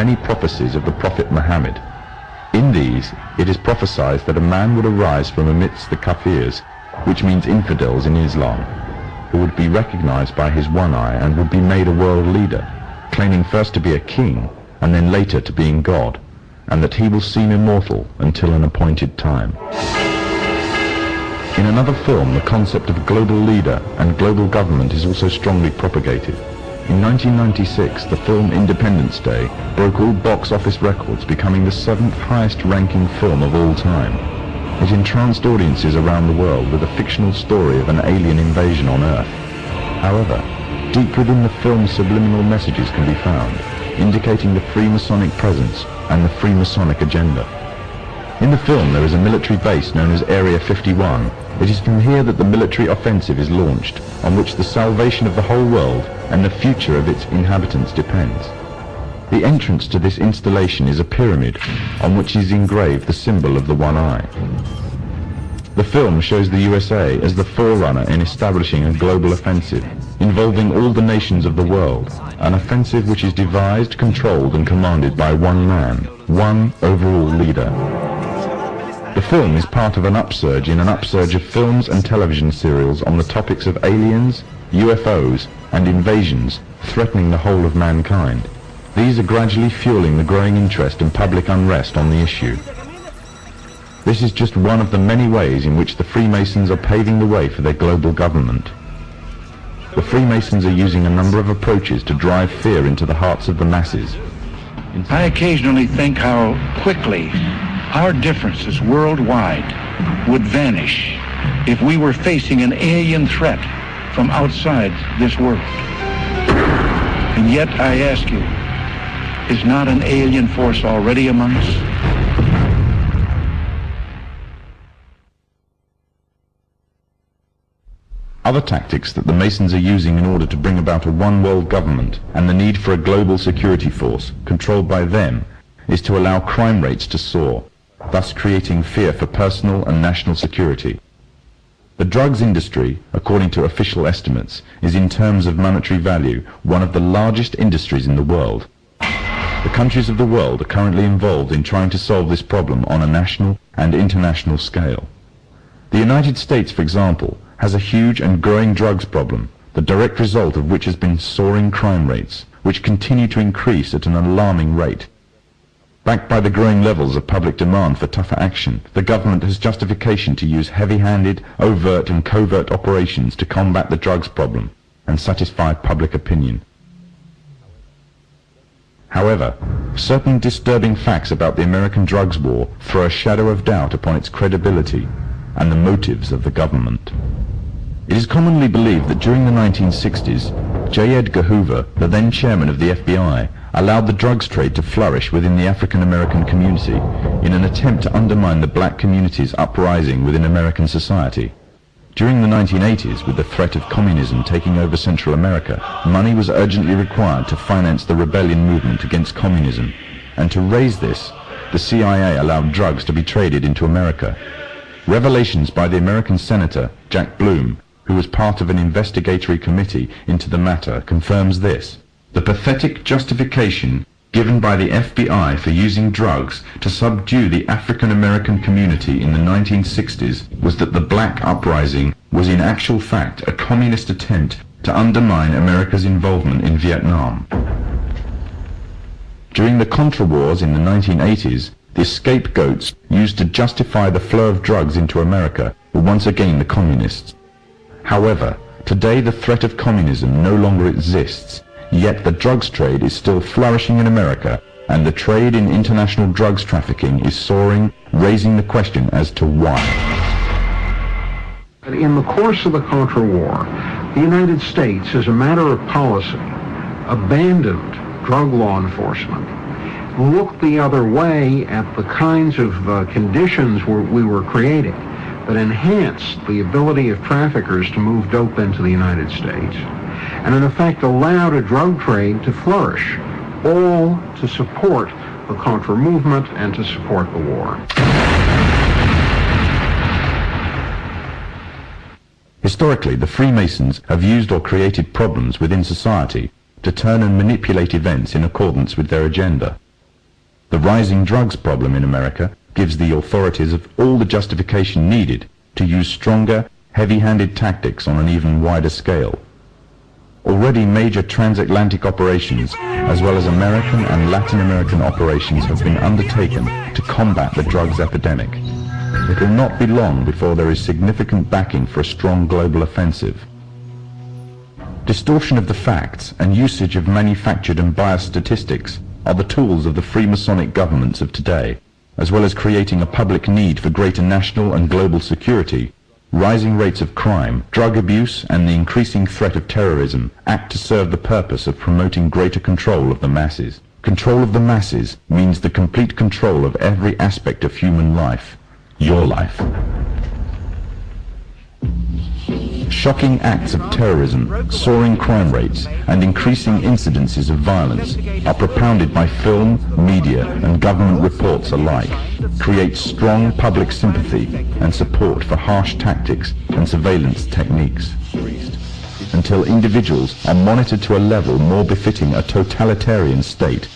many prophecies of the Prophet Muhammad. In these, it is prophesied that a man would arise from amidst the Kafirs, which means infidels in Islam, who would be recognized by his one eye and would be made a world leader, claiming first to be a king and then later to being God, and that he will seem immortal until an appointed time. In another film, the concept of global leader and global government is also strongly propagated. In 1996, the film Independence Day broke all box office records, becoming the 7th highest ranking film of all time. It entranced audiences around the world with a fictional story of an alien invasion on Earth. However, deep within the film's subliminal messages can be found, indicating the Freemasonic presence and the Freemasonic agenda. In the film, there is a military base known as Area 51. It is from here that the military offensive is launched, on which the salvation of the whole world and the future of its inhabitants depends. The entrance to this installation is a pyramid, on which is engraved the symbol of the one eye. The film shows the USA as the forerunner in establishing a global offensive, involving all the nations of the world, an offensive which is devised, controlled and commanded by one man, one overall leader. The film is part of an upsurge in an upsurge of films and television serials on the topics of aliens, UFOs and invasions threatening the whole of mankind. These are gradually fueling the growing interest and public unrest on the issue. This is just one of the many ways in which the Freemasons are paving the way for their global government. The Freemasons are using a number of approaches to drive fear into the hearts of the masses. I occasionally think how quickly our differences worldwide would vanish if we were facing an alien threat from outside this world. And yet I ask you, is not an alien force already among us? Other tactics that the Masons are using in order to bring about a one-world government and the need for a global security force controlled by them is to allow crime rates to soar, thus creating fear for personal and national security. The drugs industry, according to official estimates, is in terms of monetary value one of the largest industries in the world. The countries of the world are currently involved in trying to solve this problem on a national and international scale. The United States, for example, has a huge and growing drugs problem, the direct result of which has been soaring crime rates, which continue to increase at an alarming rate. Backed by the growing levels of public demand for tougher action, the government has justification to use heavy-handed, overt and covert operations to combat the drugs problem and satisfy public opinion. However, certain disturbing facts about the American drugs war throw a shadow of doubt upon its credibility and the motives of the government. It is commonly believed that during the 1960s, J. Edgar Hoover, the then chairman of the FBI, allowed the drugs trade to flourish within the African American community in an attempt to undermine the black community's uprising within American society. During the 1980s, with the threat of communism taking over Central America, money was urgently required to finance the rebellion movement against communism, and to raise this, the CIA allowed drugs to be traded into America. Revelations by the American Senator, Jack Bloom, who was part of an investigatory committee into the matter, confirms this. The pathetic justification given by the FBI for using drugs to subdue the African American community in the 1960s was that the black uprising was in actual fact a communist attempt to undermine America's involvement in Vietnam. During the Contra Wars in the 1980s, the scapegoats used to justify the flow of drugs into America were once again the communists. However, today the threat of communism no longer exists, yet the drugs trade is still flourishing in America, and the trade in international drugs trafficking is soaring, raising the question as to why. In the course of the Contra War, the United States, as a matter of policy, abandoned drug law enforcement, looked the other way at the kinds of conditions we were creating that enhanced the ability of traffickers to move dope into the United States, and in effect allowed a drug trade to flourish, all to support the Contra movement and to support the war. Historically, the Freemasons have used or created problems within society to turn and manipulate events in accordance with their agenda. The rising drugs problem in America gives the authorities of all the justification needed to use stronger, heavy-handed tactics on an even wider scale. Already major transatlantic operations, as well as American and Latin American operations, have been undertaken to combat the drugs epidemic. It will not be long before there is significant backing for a strong global offensive. Distortion of the facts and usage of manufactured and biased statistics are the tools of the Freemasonic governments of today, as well as creating a public need for greater national and global security. Rising rates of crime, drug abuse, and the increasing threat of terrorism act to serve the purpose of promoting greater control of the masses. Control of the masses means the complete control of every aspect of human life. Your life. Shocking acts of terrorism, soaring crime rates, and increasing incidences of violence are propounded by film, media, and government reports alike, create strong public sympathy and support for harsh tactics and surveillance techniques, until individuals are monitored to a level more befitting a totalitarian state.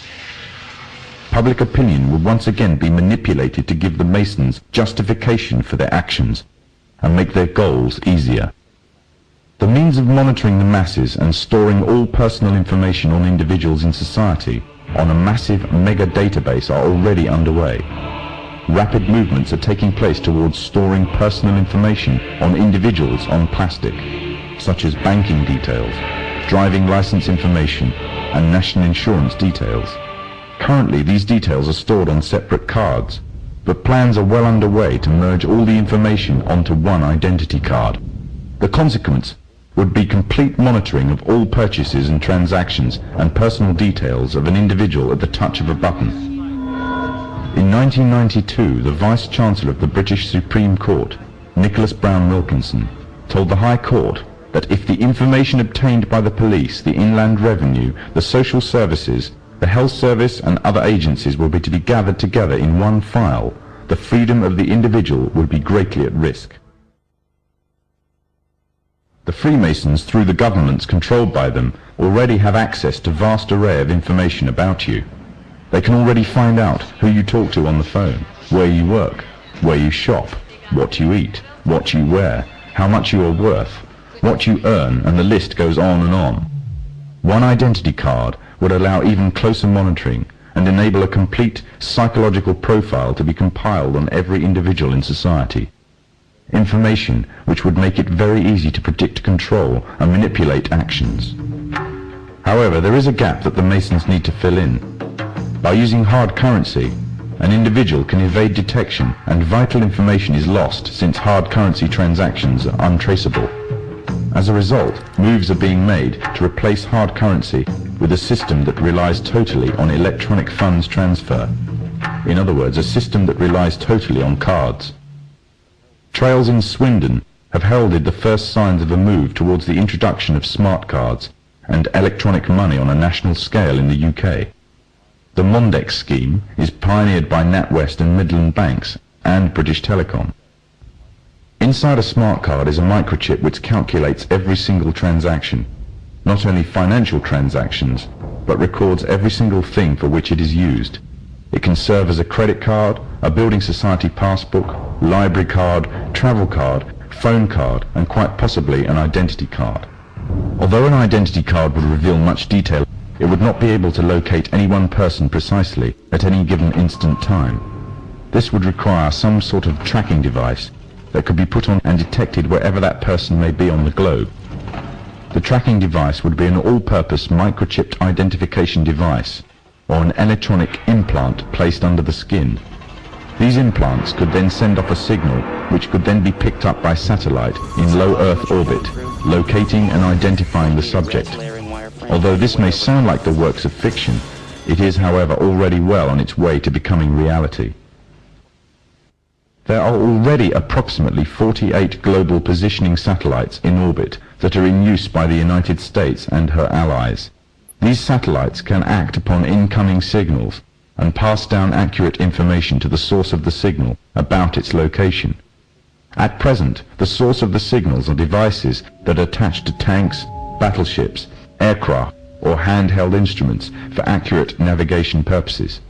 Public opinion will once again be manipulated to give the Masons justification for their actions and make their goals easier. The means of monitoring the masses and storing all personal information on individuals in society on a massive mega database are already underway. Rapid movements are taking place towards storing personal information on individuals on plastic, such as banking details, driving license information, and national insurance details. Currently, these details are stored on separate cards, but plans are well underway to merge all the information onto one identity card. The consequence would be complete monitoring of all purchases and transactions and personal details of an individual at the touch of a button. In 1992, the Vice-Chancellor of the British Supreme Court, Nicholas Brown Wilkinson, told the High Court that if the information obtained by the police, the Inland Revenue, the social services, the health service and other agencies were to be gathered together in one file, the freedom of the individual would be greatly at risk. The Freemasons, through the governments controlled by them, already have access to a vast array of information about you. They can already find out who you talk to on the phone, where you work, where you shop, what you eat, what you wear, how much you are worth, what you earn, and the list goes on and on. One identity card would allow even closer monitoring and enable a complete psychological profile to be compiled on every individual in society. Information which would make it very easy to predict, control, and manipulate actions. However, there is a gap that the Masons need to fill in. By using hard currency, an individual can evade detection and vital information is lost since hard currency transactions are untraceable. As a result, moves are being made to replace hard currency with a system that relies totally on electronic funds transfer. In other words, a system that relies totally on cards. Trails in Swindon have heralded the first signs of a move towards the introduction of smart cards and electronic money on a national scale in the UK. The Mondex scheme is pioneered by NatWest and Midland Banks and British Telecom. Inside a smart card is a microchip which calculates every single transaction, not only financial transactions, but records every single thing for which it is used. It can serve as a credit card, a building society passbook, library card, travel card, phone card, and quite possibly an identity card. Although an identity card would reveal much detail, it would not be able to locate any one person precisely at any given instant time. This would require some sort of tracking device that could be put on and detected wherever that person may be on the globe. The tracking device would be an all-purpose microchipped identification device, or an electronic implant placed under the skin. These implants could then send off a signal which could then be picked up by satellite in low Earth orbit, locating and identifying the subject. Although this may sound like the works of fiction, it is, however, already well on its way to becoming reality. There are already approximately 48 global positioning satellites in orbit that are in use by the United States and her allies. These satellites can act upon incoming signals and pass down accurate information to the source of the signal about its location. At present, the source of the signals are devices that are attached to tanks, battleships, aircraft, or handheld instruments for accurate navigation purposes.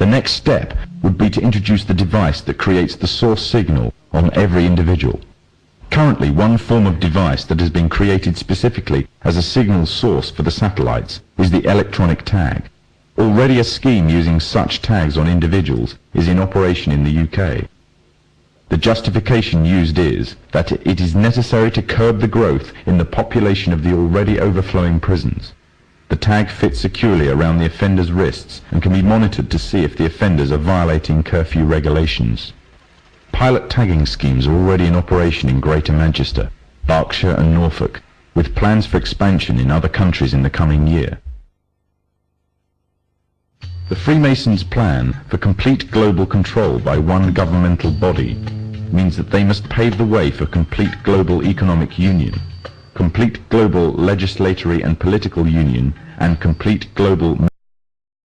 The next step would be to introduce the device that creates the source signal on every individual. Currently, one form of device that has been created specifically as a signal source for the satellites is the electronic tag. Already a scheme using such tags on individuals is in operation in the UK. The justification used is that it is necessary to curb the growth in the population of the already overflowing prisons. The tag fits securely around the offender's wrists and can be monitored to see if the offenders are violating curfew regulations. Pilot tagging schemes are already in operation in Greater Manchester, Berkshire and Norfolk, with plans for expansion in other countries in the coming year. The Freemasons' plan for complete global control by one governmental body means that they must pave the way for complete global economic union, complete global legislatory and political union, and complete global